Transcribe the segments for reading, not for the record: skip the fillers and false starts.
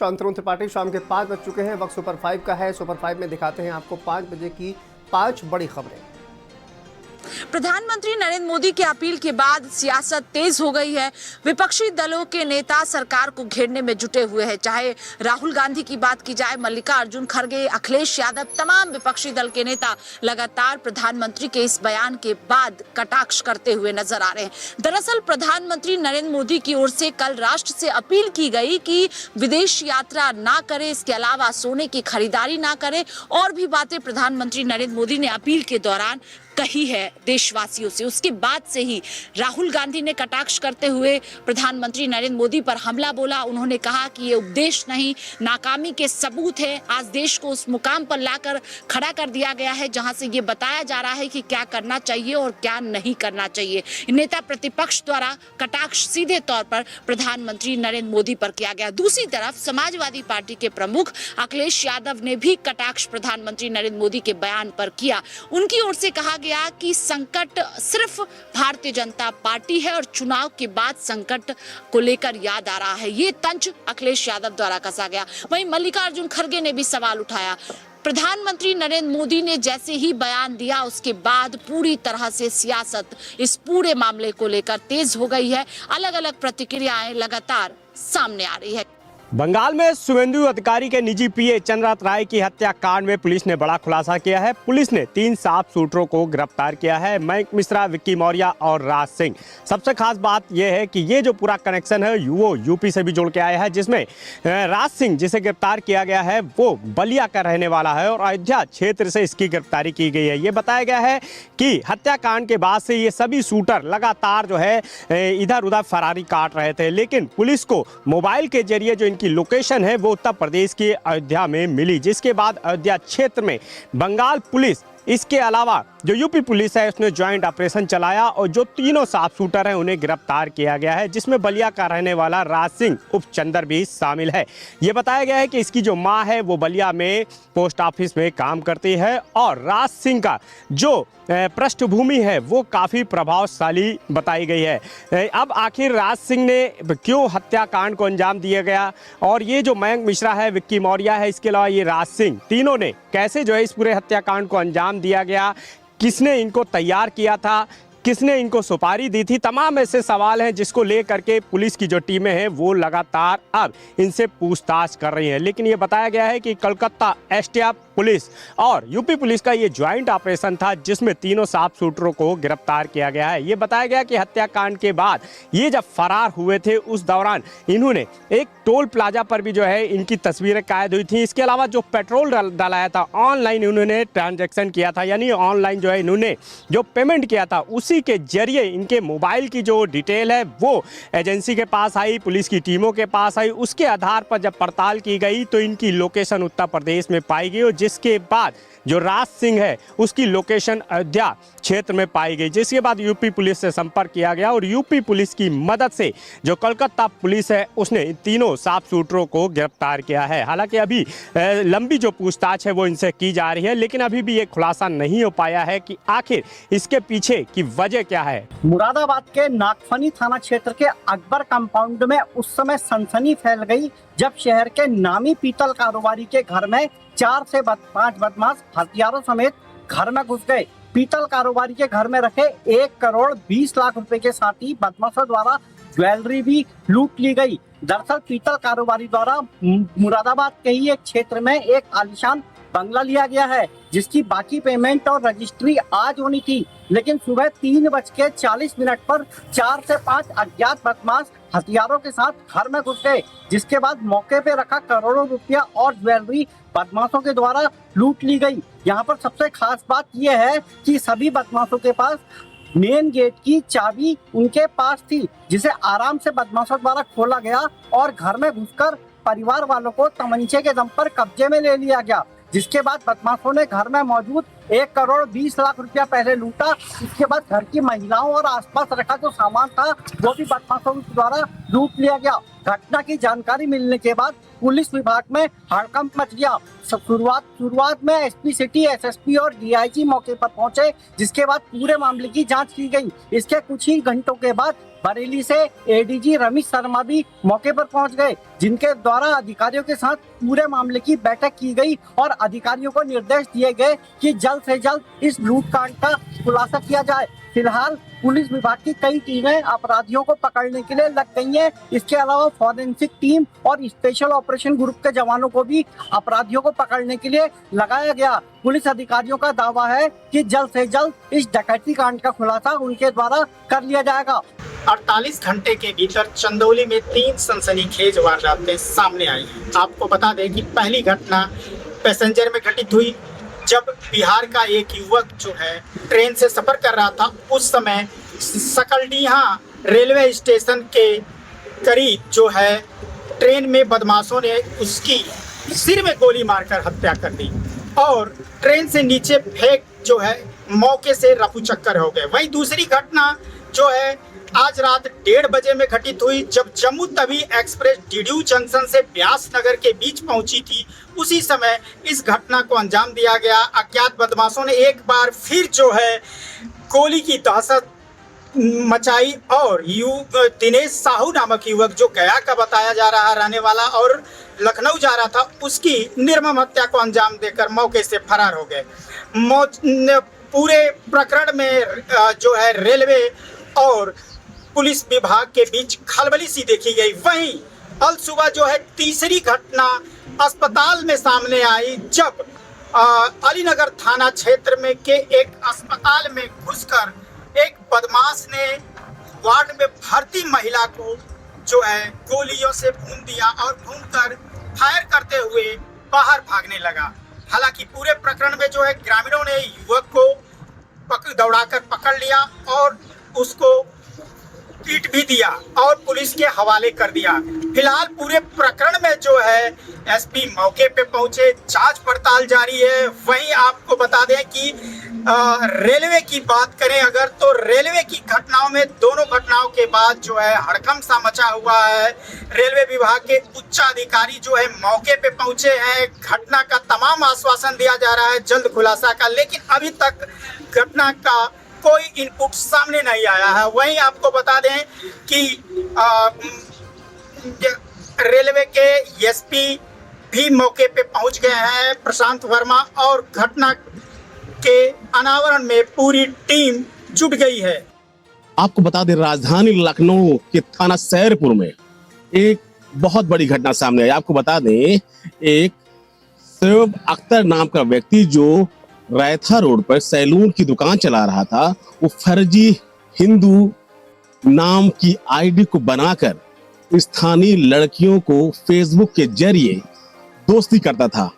शांतनु त्रिपाठी। शाम के 5 बज चुके हैं, वक्त सुपर 5 का है। सुपर 5 में दिखाते हैं आपको 5 बजे की 5 बड़ी खबरें। प्रधानमंत्री नरेंद्र मोदी की अपील के बाद सियासत तेज हो गई है। विपक्षी दलों के नेता सरकार को घेरने में जुटे हुए हैं। चाहे राहुल गांधी की बात की जाए, मल्लिकार्जुन खड़गे, अखिलेश यादव, तमाम विपक्षी दल के नेता लगातार प्रधानमंत्री के इस बयान के बाद कटाक्ष करते हुए नजर आ रहे हैं। दरअसल प्रधानमंत्री नरेंद्र मोदी की ओर से कल राष्ट्र से अपील की गई कि विदेश यात्रा ना करे, इसके अलावा सोने की खरीदारी ना करे, और भी बातें प्रधानमंत्री नरेंद्र मोदी ने अपील के दौरान कही है देशवासियों से। उसके बाद से ही राहुल गांधी ने कटाक्ष करते हुए प्रधानमंत्री नरेंद्र मोदी पर हमला बोला। उन्होंने कहा कि ये उपदेश नहीं, नाकामी के सबूत है। आज देश को उस मुकाम पर लाकर खड़ा कर दिया गया है जहां से ये बताया जा रहा है कि क्या करना चाहिए और क्या नहीं करना चाहिए। नेता प्रतिपक्ष द्वारा कटाक्ष सीधे तौर पर प्रधानमंत्री नरेंद्र मोदी पर किया गया। दूसरी तरफ समाजवादी पार्टी के प्रमुख अखिलेश यादव ने भी कटाक्ष प्रधानमंत्री नरेंद्र मोदी के बयान पर किया। उनकी ओर से कहा गया कि संकट सिर्फ भारतीय जनता पार्टी है और चुनाव के बाद संकट को लेकर याद आ रहा है। ये तंज अखिलेश यादव द्वारा कसा गया। वहीं मल्लिकार्जुन खड़गे ने भी सवाल उठाया। प्रधानमंत्री नरेंद्र मोदी ने जैसे ही बयान दिया उसके बाद पूरी तरह से सियासत इस पूरे मामले को लेकर तेज हो गई है। अलग अलग प्रतिक्रियाएं लगातार सामने आ रही है। बंगाल में शुभेंदु अधिकारी के निजी पीए चंद्रनाथ राय की हत्या कांड में पुलिस ने बड़ा खुलासा किया है। पुलिस ने 3 साफ शूटरों को गिरफ्तार किया है, मयंक मिश्रा, विक्की मौर्य और राज सिंह। सबसे खास बात यह है कि ये जो पूरा कनेक्शन है वो यूपी से भी जुड़ के आया है, जिसमें राज सिंह जिसे गिरफ्तार किया गया है वो बलिया का रहने वाला है और अयोध्या क्षेत्र से इसकी गिरफ्तारी की गई है। ये बताया गया है कि हत्याकांड के बाद से ये सभी शूटर लगातार जो है इधर उधर फरारी काट रहे थे, लेकिन पुलिस को मोबाइल के जरिए जो की लोकेशन है वो उत्तर प्रदेश के अयोध्या में मिली, जिसके बाद अयोध्या क्षेत्र में बंगाल पुलिस, इसके अलावा जो यूपी पुलिस है उसने ज्वाइंट ऑपरेशन चलाया और जो तीनों साफ शूटर हैं उन्हें गिरफ्तार किया गया है, जिसमें बलिया का रहने वाला राज सिंह उर्फ चंदर भी शामिल है। ये बताया गया है कि इसकी जो मां है वो बलिया में पोस्ट ऑफिस में काम करती है और राज सिंह का जो पृष्ठभूमि है वो काफ़ी प्रभावशाली बताई गई है। अब आखिर राज सिंह ने क्यों हत्याकांड को अंजाम दिया गया और ये जो मयंक मिश्रा है, विक्की मौर्य है, इसके अलावा ये राज सिंह, तीनों ने कैसे जो है इस पूरे हत्याकांड को अंजाम दिया गया, किसने इनको तैयार किया था, किसने इनको सुपारी दी थी, तमाम ऐसे सवाल हैं जिसको लेकर के पुलिस की जो टीमें हैं वो लगातार अब इनसे पूछताछ कर रही हैं। लेकिन ये बताया गया है कि कलकत्ता एसटीएफ पुलिस और यूपी पुलिस का ये ज्वाइंट ऑपरेशन था जिसमें तीनों साफ शूटरों को गिरफ्तार किया गया है। ये बताया गया कि हत्याकांड के बाद ये जब फरार हुए थे उस दौरान इन्होंने एक टोल प्लाजा पर भी जो है इनकी तस्वीरें कैद हुई थी। इसके अलावा जो पेट्रोल डलाया था, ऑनलाइन इन्होंने ट्रांजैक्शन किया था, यानी ऑनलाइन जो है इन्होंने जो पेमेंट किया था उसी के जरिए इनके मोबाइल की जो डिटेल है वो एजेंसी के पास आई, पुलिस की टीमों के पास आई। उसके आधार पर जब पड़ताल की गई तो इनकी लोकेशन उत्तर प्रदेश में पाई गई और जिसके बाद जो राज सिंह है उसकी लोकेशन अयोध्या क्षेत्र में पाई गई, जिसके बाद यूपी पुलिस से संपर्क किया गया और यूपी पुलिस की मदद से जो कलकत्ता पुलिस है उसने इन तीनों साफ शूटरों को गिरफ्तार किया है। हालांकि अभी लंबी जो पूछताछ है वो इनसे की जा रही है, लेकिन अभी भी ये खुलासा नहीं हो पाया है कि आखिर इसके पीछे की वजह क्या है। मुरादाबाद के नागफनी थाना क्षेत्र के अकबर कंपाउंड में उस समय सनसनी फैल गई जब शहर के नामी पीतल कारोबारी के घर में 4 से 5 बदमाश हथियारों समेत घर में घुस गए। पीतल कारोबारी के घर में रखे 1 करोड़ 20 लाख रुपए के साथ ही बदमाशों द्वारा ज्वेलरी भी लूट ली गई। दरअसल पीतल कारोबारी द्वारा मुरादाबाद के ही एक क्षेत्र में एक आलीशान बंगला लिया गया है जिसकी बाकी पेमेंट और रजिस्ट्री आज होनी थी, लेकिन सुबह 3:40 पर 4 से 5 अज्ञात बदमाश हथियारों के साथ घर में घुस गए, जिसके बाद मौके पे रखा करोड़ों रुपया और ज्वेलरी बदमाशों के द्वारा लूट ली गई। यहाँ पर सबसे खास बात यह है कि सभी बदमाशों के पास मेन गेट की चाबी उनके पास थी, जिसे आराम से बदमाशों द्वारा खोला गया और घर में घुसकर परिवार वालों को तमंचे के दम पर कब्जे में ले लिया गया। जिसके बाद बदमाशों ने घर में मौजूद 1 करोड़ 20 लाख रुपया पहले लूटा। इसके बाद घर की महिलाओं और आसपास रखा जो सामान था वो भी बदमाशों द्वारा लूट लिया गया। घटना की जानकारी मिलने के बाद पुलिस विभाग में हड़कंप मच गया। शुरुआत में एसपी सिटी, एसएसपी और डीआईजी मौके पर पहुंचे, जिसके बाद पूरे मामले की जांच की गई। इसके कुछ ही घंटों के बाद बरेली से एडीजी रमेश शर्मा भी मौके पर पहुंच गए, जिनके द्वारा अधिकारियों के साथ पूरे मामले की बैठक की गई और अधिकारियों को निर्देश दिए गए कि जल्द से जल्द इस लूटकांड का खुलासा किया जाए। फिलहाल पुलिस विभाग की कई टीमें अपराधियों को पकड़ने के लिए लग गई हैं। इसके अलावा फॉरेंसिक टीम और स्पेशल ऑपरेशन ग्रुप के जवानों को भी अपराधियों को पकड़ने के लिए लगाया गया। पुलिस अधिकारियों का दावा है कि जल्द से जल्द इस डकैती कांड का खुलासा उनके द्वारा कर लिया जाएगा। 48 घंटे के भीतर चंदौली में 3 सनसनीखेज वारदातें सामने आई हैं। आपको बता दें कि पहली घटना पैसेंजर में घटित हुई, जब बिहार का एक युवक जो है ट्रेन से सफर कर रहा था। उस समय सकलडीहा रेलवे स्टेशन के करीब जो है ट्रेन में बदमाशों ने उसकी सिर में गोली मारकर हत्या कर दी और ट्रेन से नीचे फेंक जो है मौके से रफू चक्कर हो गए। वहीं दूसरी घटना जो है आज रात 1:30 बजे में घटित हुई, जब Jammu Tawi express DDU junction से ब्यास नगर के बीच पहुंची थी। उसी समय इस घटना को अंजाम दिया गया। अज्ञात बदमाशों ने एक बार फिर जो है गोली की दहशत मचाई और दिनेश साहू नामक युवक, जो गया का बताया जा रहा रहने वाला और लखनऊ जा रहा था, उसकी निर्मम हत्या को अंजाम देकर मौके से फरार हो गए। पूरे प्रकरण में जो है रेलवे और पुलिस विभाग के बीच खलबली सी देखी गई। वहीं कल सुबह जो है तीसरी घटना अस्पताल में सामने आई, जब अलीनगर थाना क्षेत्र में के एक अस्पताल में घुसकर एक बदमाश ने वार्ड में भर्ती महिला को जो है गोलियों से भून दिया और भूनकर फायर करते हुए बाहर भागने लगा। हालांकि पूरे प्रकरण में जो है ग्रामीणों ने युवक को दौड़ाकर पकड़ लिया और उसको पीट भी दिया और पुलिस के हवाले कर दिया। फिलहाल पूरे प्रकरण में जो है एसपी मौके पे पहुंचे, जांच पड़ताल जारी है। वहीं आपको बता दें कि रेलवे की बात करें अगर, तो रेलवे की घटनाओं में दोनों घटनाओं के बाद जो है हड़कंप सा मचा हुआ है। रेलवे विभाग के उच्च अधिकारी जो है मौके पे पहुंचे हैं। घटना का तमाम आश्वासन दिया जा रहा है जल्द खुलासा का, लेकिन अभी तक घटना का कोई इनपुट सामने नहीं आया है। वहीं आपको बता दें कि रेलवे के एसपी भी मौके पे पहुंच गए हैं, प्रशांत वर्मा, और घटना के अनावरण में पूरी टीम जुट गई है। आपको बता दें राजधानी लखनऊ के थाना सैरपुर में एक बहुत बड़ी घटना सामने आई। आपको बता दें एक शोएब अख्तर नाम का व्यक्ति जो रायथा रोड पर सैलून की दुकान चला रहा था, वो फर्जी हिंदू नाम की आईडी को बनाकर स्थानीय लड़कियों को फेसबुक के जरिए दोस्ती करता था।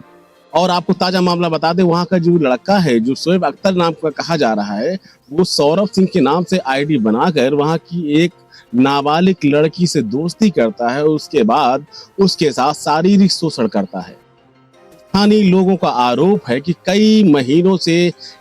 और आपको ताजा मामला बता दें, वहां का जो लड़का है जो शोएब अख्तर नाम का कहा जा रहा है, वो सौरभ सिंह के नाम से आईडी बनाकर वहां की एक नाबालिग लड़की से दोस्ती करता है। उसके बाद उसके साथ शारीरिक शोषण करता है। स्थानीय लोगों का आरोप है कि कई महीनों से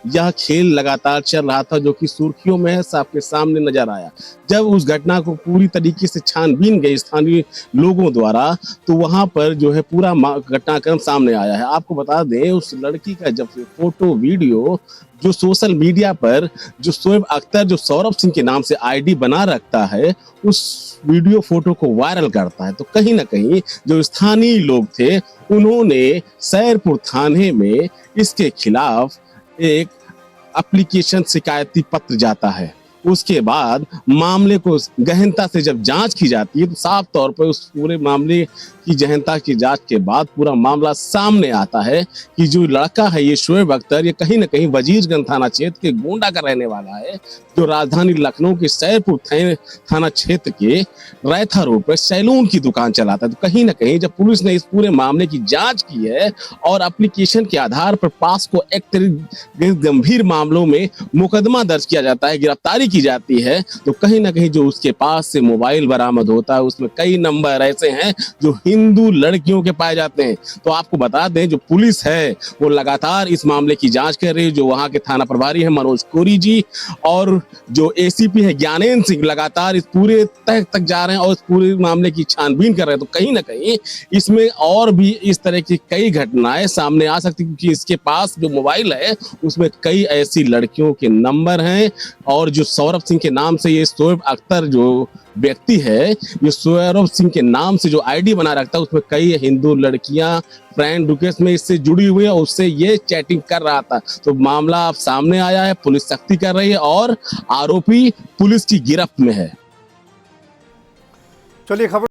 यह खेल लगातार चल रहा था, जो कि सुर्खियों में सबके सामने नजर आया। जब उस घटना को पूरी तरीके से छानबीन गई स्थानीय लोगों द्वारा, तो वहां पर जो है पूरा घटनाक्रम सामने आया है। आपको बता दें उस लड़की का जब फोटो वीडियो जो सोशल मीडिया पर जो शोएब अख्तर जो सौरभ सिंह के नाम से आईडी बना रखता है, उस वीडियो फोटो को वायरल करता है, तो कहीं ना कहीं जो स्थानीय लोग थे उन्होंने सैरपुर थाने में इसके खिलाफ एक एप्लीकेशन शिकायती पत्र जाता है। उसके बाद मामले को गहनता से जब जांच की जाती है, तो साफ तौर पर उस पूरे मामले की गहनता की जांच के बाद पूरा मामला सामने आता है कि जो लड़का है ये शोएब अख्तर, ये कहीं ना कहीं वजीरगंज थाना क्षेत्र के गोंडा का रहने वाला है, जो राजधानी लखनऊ के सैरपुर थाना क्षेत्र के रायथा रोड पर सैलून की दुकान चलाता है। तो कहीं ना कहीं जब पुलिस ने इस पूरे मामले की जांच की है और एप्लीकेशन के आधार पर पास्को एक्ट गंभीर मामलों में मुकदमा दर्ज किया जाता है, गिरफ्तारी की जाती है तो कहीं ना कहीं जो उसके पास से मोबाइल बरामद होता है उसमें कई नंबर ऐसे हैं जो हिंदू लड़कियों के पाए जाते हैं। तो आपको बता दें जो पुलिस है वो लगातार इस मामले की जांच कर रही है। जो वहां के थाना प्रभारी है मनोज कोरी जी और जो एसीपी है ज्ञानेंद्र सिंह लगातार इस पूरे तह तक जा रहे हैं और इस पूरे मामले की छानबीन कर रहे हैं। तो कहीं ना कहीं इसमें और भी इस तरह की कई घटनाएं सामने आ सकती क्योंकि इसके पास जो मोबाइल है उसमें कई ऐसी लड़कियों के नंबर हैं और जो सौरभ सिंह के नाम से ये शोएब अख्तर जो व्यक्ति है ये सौरभ सिंह के नाम से जो आईडी बना रखता है उसमें कई हिंदू लड़कियां फ्रेंड रिक्वेस्ट में इससे जुड़ी हुई है और उससे ये चैटिंग कर रहा था। तो मामला अब सामने आया है, पुलिस सख्ती कर रही है और आरोपी पुलिस की गिरफ्त में है। चलिए खबर